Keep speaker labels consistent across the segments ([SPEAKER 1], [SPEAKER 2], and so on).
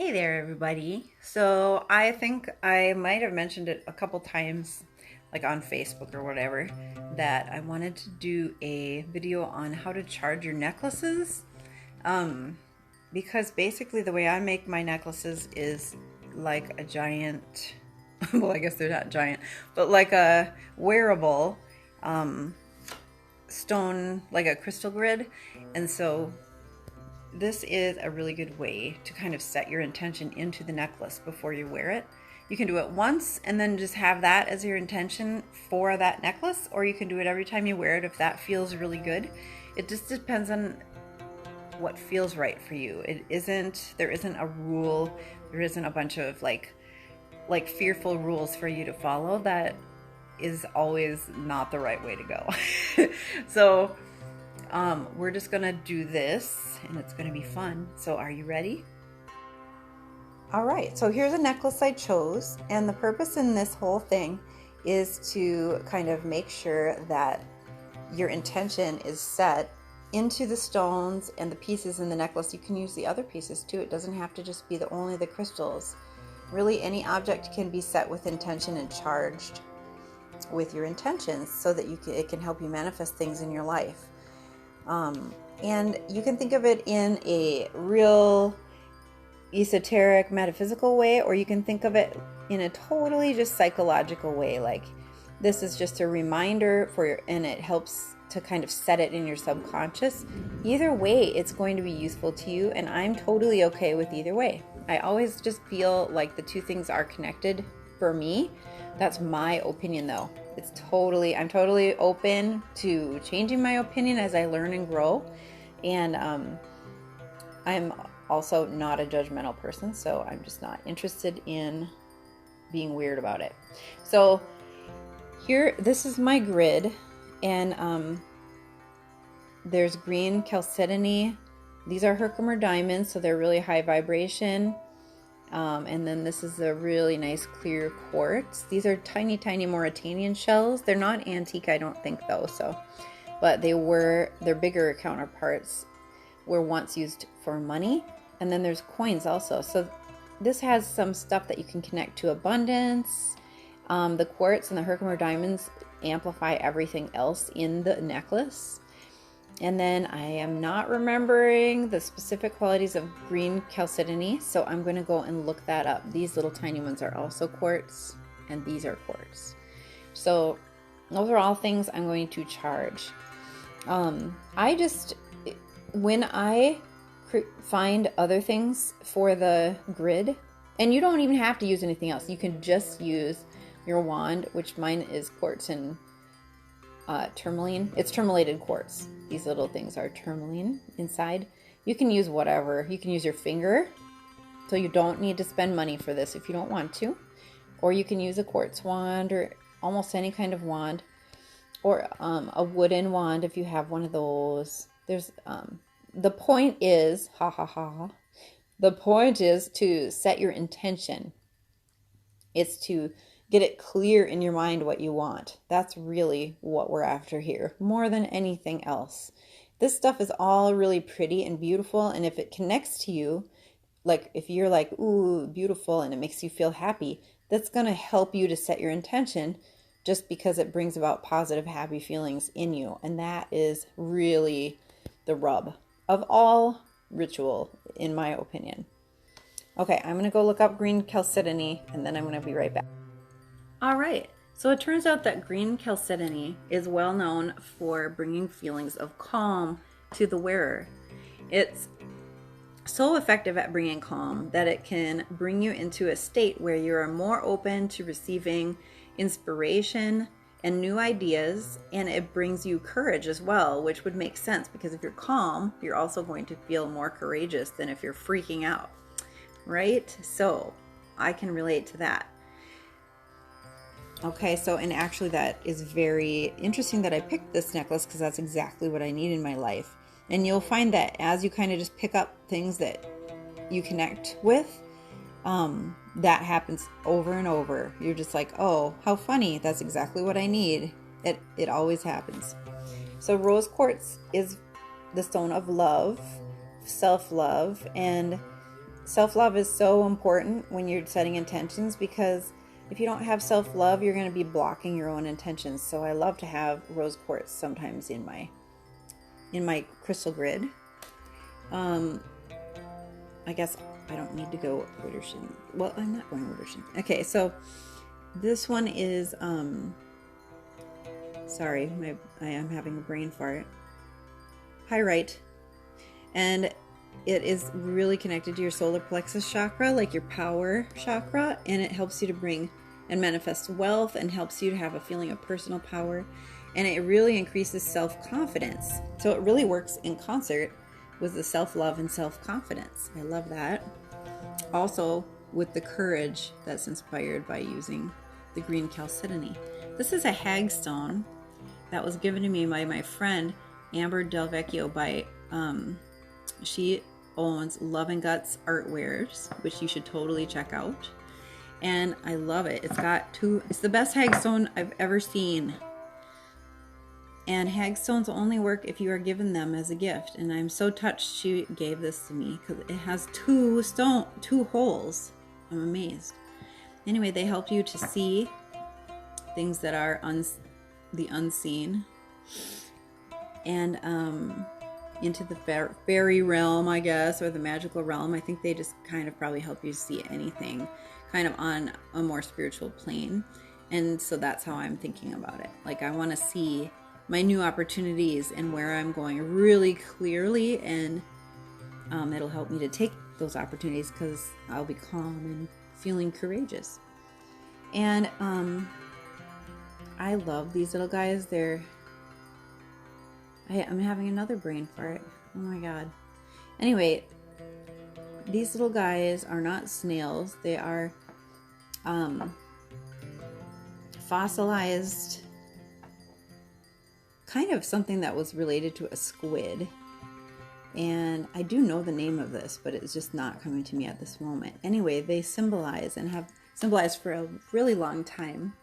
[SPEAKER 1] Hey there, everybody. So I think I might have mentioned it a couple times, like on Facebook or whatever, that I wanted to do a video on how to charge your necklaces. Um, because basically the way I make my necklaces is like a giant, well, I guess they're not giant, but like a wearable um, stone, like a crystal grid. And so this is a really good way to kind of set your intention into the necklace before you wear it. You can do it once and then just have that as your intention for that necklace, or you can do it every time you wear it if that feels really good. It just depends on what feels right for you. There isn't a rule, there isn't a bunch of like fearful rules for you to follow. That is always not the right way to go. So we're just gonna do this and it's gonna be fun. So are you ready? All right, so here's a necklace I chose, and the purpose in this whole thing is to kind of make sure that your intention is set into the stones and the pieces in the necklace. You can use the other pieces too. It doesn't have to just be only the crystals. Really, any object can be set with intention and charged with your intentions so that it can help you manifest things in your life. And you can think of it in a real esoteric, metaphysical way, or you can think of it in a totally just psychological way. Like, this is just a reminder and it helps to kind of set it in your subconscious. Either way, it's going to be useful to you, and I'm totally okay with either way. I always just feel like the two things are connected for me. That's my opinion though. I'm totally open to changing my opinion as I learn and grow. And I'm also not a judgmental person, so I'm just not interested in being weird about it. So this is my grid, and there's green chalcedony. These are Herkimer diamonds, so they're really high vibration. And then this is a really nice clear quartz. These are tiny, tiny Mauritanian shells. They're not antique, I don't think, though. But their bigger counterparts were once used for money. And then there's coins also. So this has some stuff that you can connect to abundance. The quartz and the Herkimer diamonds amplify everything else in the necklace. And then I am not remembering the specific qualities of green chalcedony, so I'm going to go and look that up. These little tiny ones are also quartz, and these are quartz. So those are all things I'm going to charge. When I find other things for the grid, and you don't even have to use anything else. You can just use your wand, which mine is quartz and tourmaline. It's tourmalated quartz. These little things are tourmaline inside. You can use whatever. You can use your finger, so you don't need to spend money for this if you don't want to. Or you can use a quartz wand or almost any kind of wand, or a wooden wand if you have one of those. The point is, the point is to set your intention. It's to get it clear in your mind what you want. That's really what we're after here, more than anything else. This stuff is all really pretty and beautiful, and if it connects to you, like if you're like, ooh, beautiful, and it makes you feel happy, that's going to help you to set your intention just because it brings about positive, happy feelings in you. And that is really the rub of all ritual, in my opinion. Okay, I'm going to go look up green chalcedony, and then I'm going to be right back. All right, so it turns out that green chalcedony is well known for bringing feelings of calm to the wearer. It's so effective at bringing calm that it can bring you into a state where you are more open to receiving inspiration and new ideas, and it brings you courage as well, which would make sense because if you're calm, you're also going to feel more courageous than if you're freaking out, right? So I can relate to that. Okay, so and actually that is very interesting that I picked this necklace because that's exactly what I need in my life. And you'll find that as you kind of just pick up things that you connect with, that happens over and over. You're just like, oh, how funny. That's exactly what I need. It always happens. So rose quartz is the stone of love, self-love, and Self-love is so important when you're setting intentions, because if you don't have self-love, you're going to be blocking your own intentions. So I love to have rose quartz sometimes in my crystal grid. I guess I don't need to go Wittershin. Well, I'm not going Wittershin. Okay, so this one is sorry, I am having a brain fart. Pyrite. And it is really connected to your solar plexus chakra, like your power chakra, and it helps you to bring and manifest wealth and helps you to have a feeling of personal power, and it really increases self-confidence. So it really works in concert with the self-love and self-confidence. I love that. Also with the courage that's inspired by using the green chalcedony. This is a hagstone that was given to me by my friend Amber Del Vecchio. She owns Love and Guts Artwares, which you should totally check out. And I love it. It's the best hagstone I've ever seen. And hagstones only work if you are given them as a gift. And I'm so touched she gave this to me because it has two holes. I'm amazed. Anyway, they help you to see things that are the unseen. And into the fairy realm, I guess, or the magical realm. I think they just kind of probably help you see anything kind of on a more spiritual plane. And so that's how I'm thinking about it. Like, I want to see my new opportunities and where I'm going really clearly, and it'll help me to take those opportunities because I'll be calm and feeling courageous. And I love these little guys. I'm having another brain fart. Oh my god. Anyway, these little guys are not snails. They are fossilized, kind of something that was related to a squid. And I do know the name of this, but it's just not coming to me at this moment. Anyway, they symbolize and have symbolized for a really long time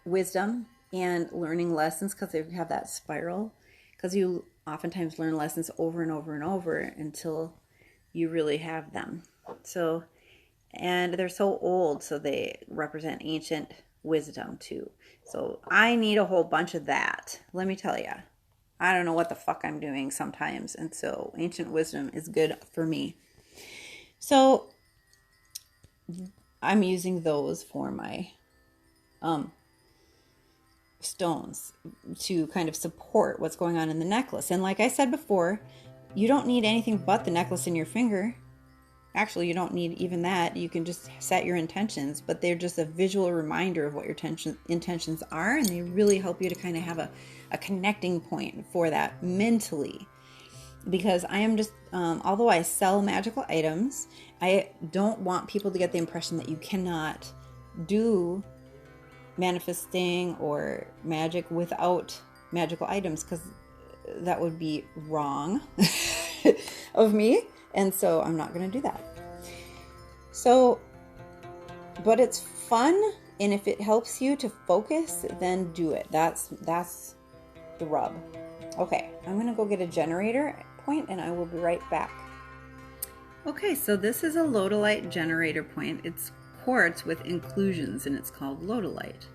[SPEAKER 1] wisdom and learning lessons, because they have that spiral, because you oftentimes learn lessons over and over and over until you really have them. So, and they're so old, so they represent ancient wisdom too. So I need a whole bunch of that. Let me tell you, I don't know what the fuck I'm doing sometimes, and so ancient wisdom is good for me. So I'm using those for my stones to kind of support what's going on in the necklace. And like I said before, you don't need anything but the necklace in your finger. Actually, you don't need even that. You can just set your intentions, but they're just a visual reminder of what your intentions are, and they really help you to kind of have a connecting point for that mentally. Because I am just, although I sell magical items, I don't want people to get the impression that you cannot do manifesting or magic without magical items, because that would be wrong of me, and so I'm not going to do that. So, but it's fun, and if it helps you to focus, then do it. That's the rub. Okay, I'm going to go get a generator point, and I will be right back. Okay, so this is a lodolite generator point. It's quartz with inclusions, and it's called lodolite,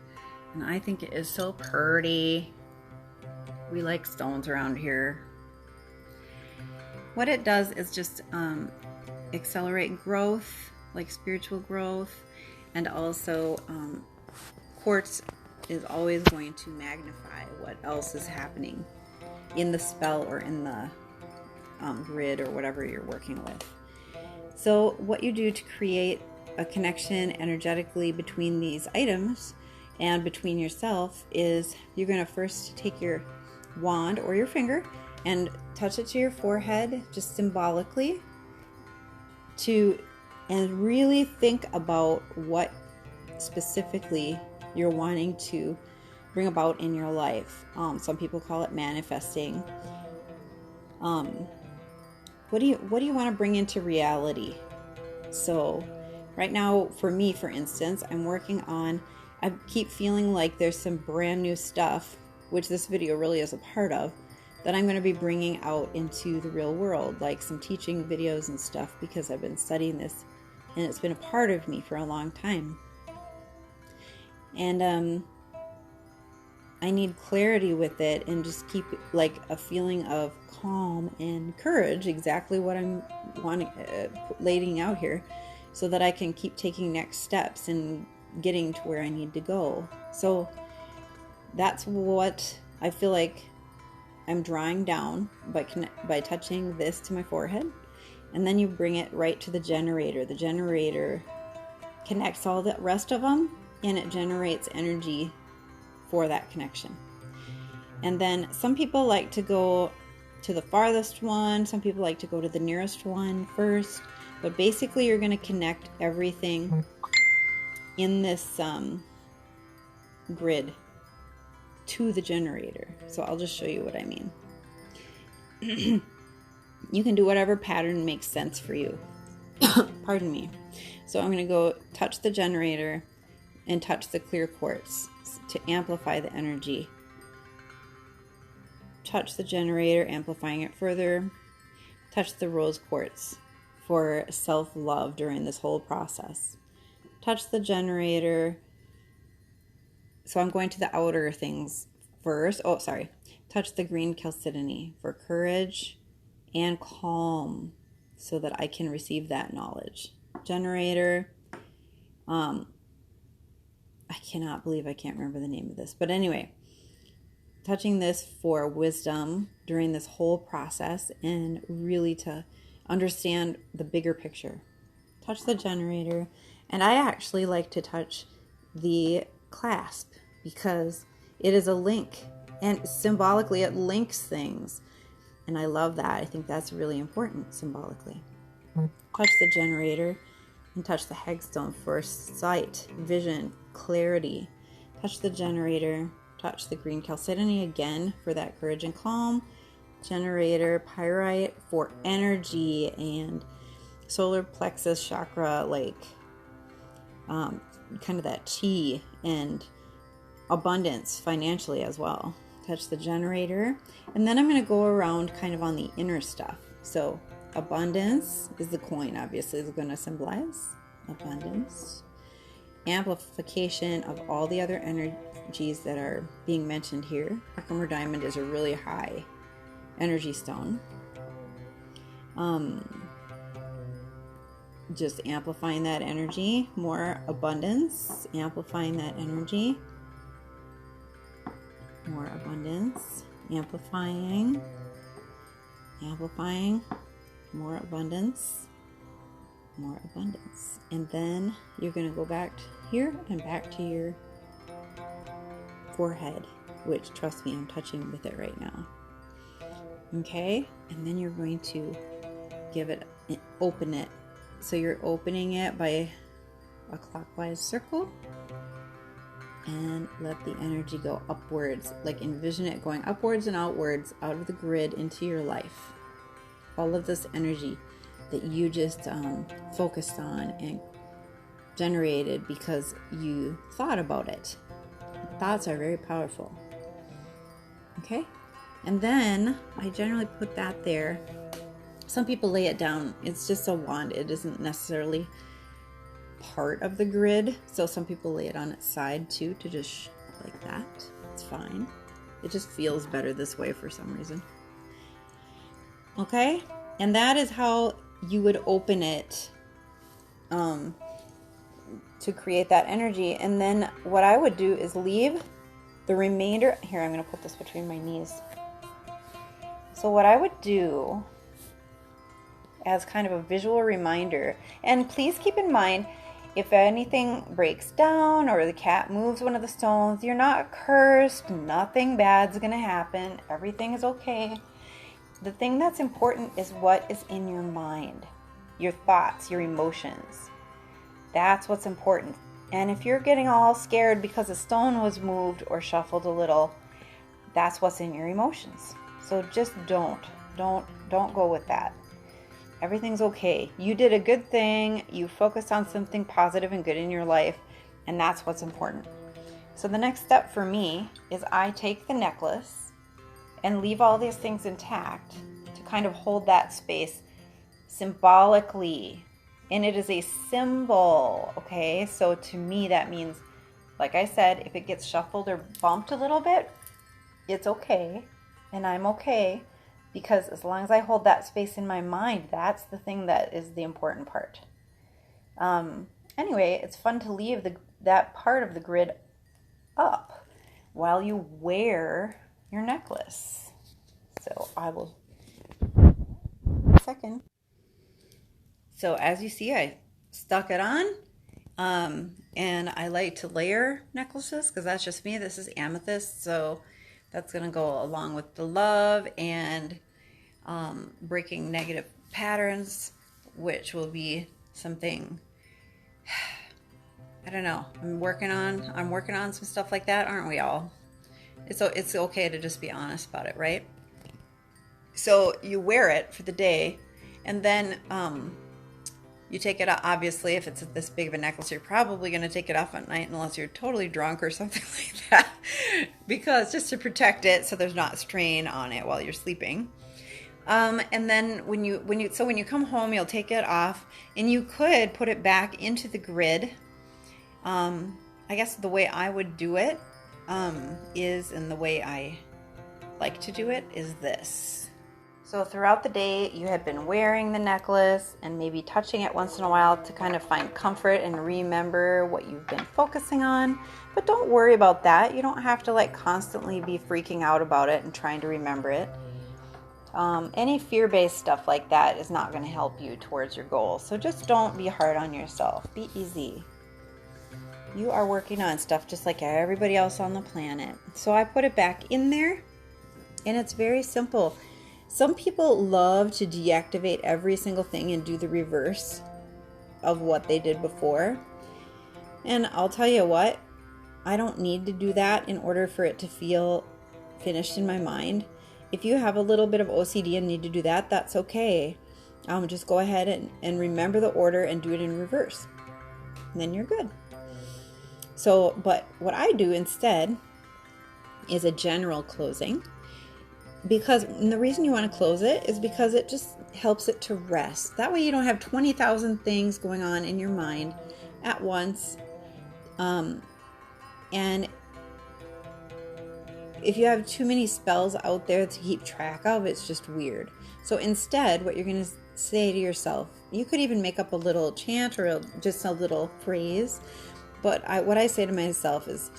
[SPEAKER 1] and I think it is so pretty. We like stones around here. What it does is just accelerate growth, like spiritual growth, and also quartz is always going to magnify what else is happening in the spell or in the grid or whatever you're working with. So what you do to create a connection energetically between these items and between yourself is you're going to first take your wand or your finger and touch it to your forehead, just symbolically, and really think about what specifically you're wanting to bring about in your life. Some people call it manifesting. What do you want to bring into reality? So right now, for me, for instance, I keep feeling like there's some brand new stuff, which this video really is a part of, that I'm going to be bringing out into the real world, like some teaching videos and stuff, because I've been studying this and it's been a part of me for a long time. And I need clarity with it, and just keep like a feeling of calm and courage, exactly what I'm wanting, laying out here, so that I can keep taking next steps and getting to where I need to go. So that's what I feel like I'm drawing down by touching this to my forehead. And then you bring it right to the generator. The generator connects all the rest of them, and it generates energy for that connection. And then some people like to go to the farthest one. Some people like to go to the nearest one first. But basically you're going to connect everything in this grid to the generator. So I'll just show you what I mean. You can do whatever pattern makes sense for you. Pardon me. So I'm going to go touch the generator and touch the clear quartz to amplify the energy. Touch the generator, amplifying it further. Touch the rose quartz for self-love during this whole process. Touch the generator. So I'm going to the outer things first. Oh, sorry. Touch the green chalcedony for courage and calm, so that I can receive that knowledge. Generator. I cannot believe I can't remember the name of this. But anyway, touching this for wisdom during this whole process, and really to understand the bigger picture. Touch the generator. And I actually like to touch the clasp, because it is a link, and symbolically it links things, and I love that. I think that's really important symbolically. Touch the generator and touch the hagstone for sight, vision, clarity. Touch the generator, touch the green chalcedony again for that courage and calm. Generator, pyrite for energy and solar plexus chakra, like kind of that chi and abundance financially as well. Touch the generator, and then I'm going to go around kind of on the inner stuff. So abundance is the coin, obviously is going to symbolize abundance. Amplification of all the other energies that are being mentioned here. Glamour diamond is a really high energy stone. Just amplifying that energy, more abundance, amplifying that energy, more abundance, amplifying, more abundance, more abundance. And then you're going to go back here and back to your forehead, which, trust me, I'm touching with it right now. Okay, and then you're going to open it. So you're opening it by a clockwise circle, and let the energy go upwards. Like envision it going upwards and outwards out of the grid into your life. All of this energy that you just focused on and generated because you thought about it. Thoughts are very powerful. Okay, and then I generally put that there. Some people lay it down. It's just a wand. It isn't necessarily part of the grid. So some people lay it on its side too, to just like that. It's fine. It just feels better this way for some reason. Okay, and that is how you would open it to create that energy. And then what I would do is leave the remainder. Here, I'm going to put this between my knees. So what I would do as kind of a visual reminder, and please keep in mind, if anything breaks down or the cat moves one of the stones, you're not cursed. Nothing bad's going to happen. Everything is okay. The thing that's important is what is in your mind, your thoughts, your emotions. That's what's important. And if you're getting all scared because a stone was moved or shuffled a little, that's what's in your emotions. So just don't go with that. Everything's okay. You did a good thing. You focused on something positive and good in your life, and that's what's important. So the next step for me is I take the necklace and leave all these things intact to kind of hold that space symbolically. And it is a symbol, okay? So to me, that means, like I said, if it gets shuffled or bumped a little bit, it's okay. And I'm okay, because as long as I hold that space in my mind, that's the thing that is the important part. Anyway, it's fun to leave that part of the grid up while you wear your necklace. So I will, second. So as you see, I stuck it on, and I like to layer necklaces because that's just me. This is amethyst, so that's going to go along with the love and breaking negative patterns, which will be something, I don't know, I'm working on some stuff like that, aren't we all? It's okay to just be honest about it, right? So you wear it for the day, and then you take it off. Obviously, if it's this big of a necklace, you're probably going to take it off at night unless you're totally drunk or something like that, because just to protect it so there's not strain on it while you're sleeping. And then when you come home, you'll take it off, and you could put it back into the grid. I guess the way I would do it is, and the way I like to do it is this. So throughout the day, you had been wearing the necklace and maybe touching it once in a while to kind of find comfort and remember what you've been focusing on. But don't worry about that. You don't have to like constantly be freaking out about it and trying to remember it. Any fear-based stuff like that is not going to help you towards your goal. So just don't be hard on yourself. Be easy. You are working on stuff just like everybody else on the planet. So I put it back in there, and it's very simple. Some people love to deactivate every single thing and do the reverse of what they did before. And I'll tell you what, I don't need to do that in order for it to feel finished in my mind. If you have a little bit of OCD and need to do that, that's okay. Just go ahead and remember the order and do it in reverse. And then you're good. So, but what I do instead is a general closing. And the reason you want to close it is because it just helps it to rest. That way you don't have 20,000 things going on in your mind at once. And if you have too many spells out there to keep track of, it's just weird. So instead, what you're going to say to yourself, you could even make up a little chant or just a little phrase. But what I say to myself is,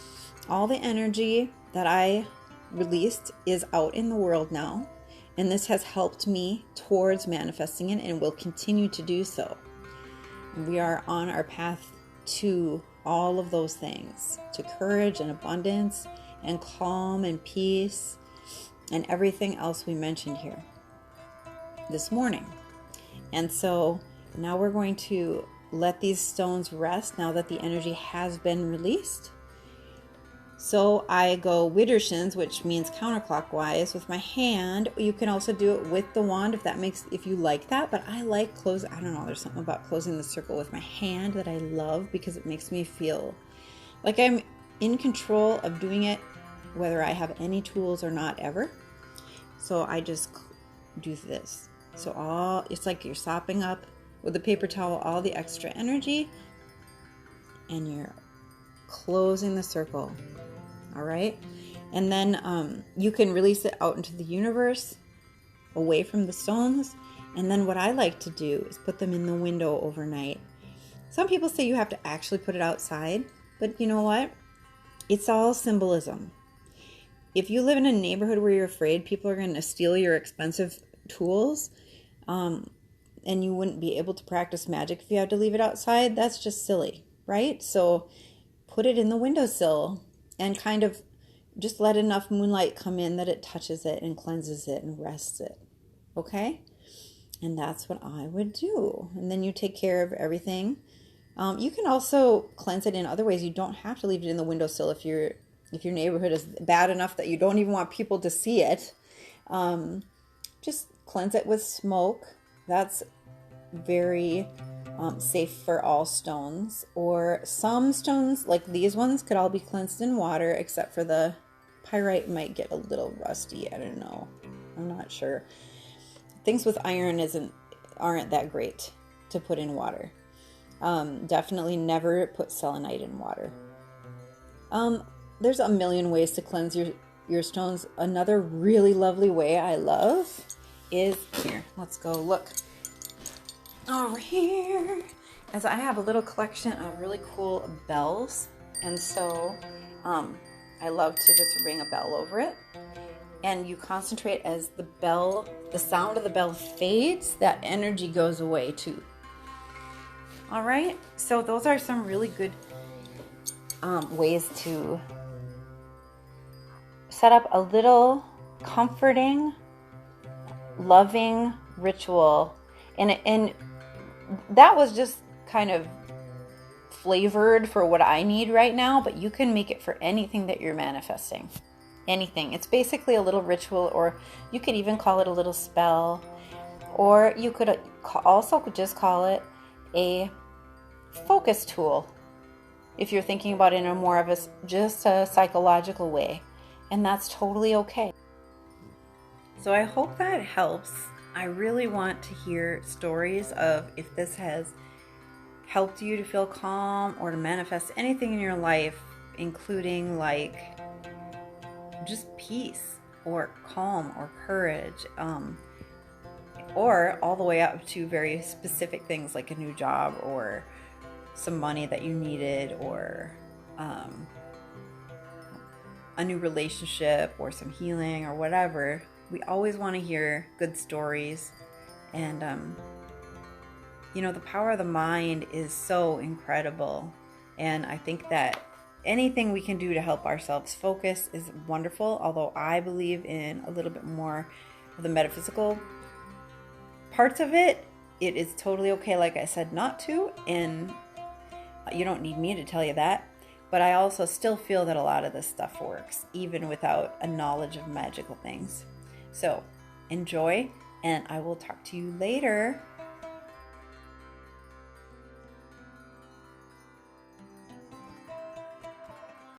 [SPEAKER 1] all the energy that I released is out in the world now, and this has helped me towards manifesting it and will continue to do so. We are on our path to all of those things, to courage and abundance and calm and peace and everything else we mentioned here this morning. And so now we're going to let these stones rest now that the energy has been released. So I go Widdershins, which means counterclockwise with my hand. You can also do it with the wand if you like that, but I like I don't know, there's something about closing the circle with my hand that I love because it makes me feel like I'm in control of doing it, whether I have any tools or not ever. So I just do this. So it's like you're sopping up with a paper towel all the extra energy, and you're closing the circle. All right. And then you can release it out into the universe, away from the stones. And then what I like to do is put them in the window overnight. Some people say you have to actually put it outside, but you know what? It's all symbolism. If you live in a neighborhood where you're afraid people are going to steal your expensive tools, and you wouldn't be able to practice magic if you had to leave it outside, that's just silly, right? So put it in the windowsill and kind of just let enough moonlight come in that it touches it and cleanses it and rests it. Okay? And that's what I would do. And then you take care of everything. You can also cleanse it in other ways. You don't have to leave it in the windowsill if your neighborhood is bad enough that you don't even want people to see it. Just cleanse it with smoke. That's very safe for all stones. Or some stones, like these ones, could all be cleansed in water except for the Pyrite might get a little rusty. I don't know. I'm not sure. Things with iron aren't that great to put in water. Definitely never put selenite in water. There's a million ways to cleanse your stones. Another really lovely way I love is here. Let's go look over here. As I have a little collection of really cool bells, and so I love to just ring a bell over it. And you concentrate as the sound of the bell fades, that energy goes away too. All right, so those are some really good ways to set up a little comforting, loving ritual. And that was just kind of flavored for what I need right now, but you can make it for anything that you're manifesting. Anything. It's basically a little ritual, or you could even call it a little spell, or you could also just call it a focus tool if you're thinking about it in a more of just a psychological way, and that's totally okay. So I hope that helps. I really want to hear stories of if this has helped you to feel calm or to manifest anything in your life, including like just peace or calm or courage, or all the way up to very specific things like a new job or some money that you needed, or a new relationship or some healing or whatever. We always want to hear good stories. And the power of the mind is so incredible, and I think that anything we can do to help ourselves focus is wonderful, although I believe in a little bit more of the metaphysical parts of it. It is totally okay, like I said, not to, and you don't need me to tell you that, but I also still feel that a lot of this stuff works, even without a knowledge of magical things. So enjoy, and I will talk to you later.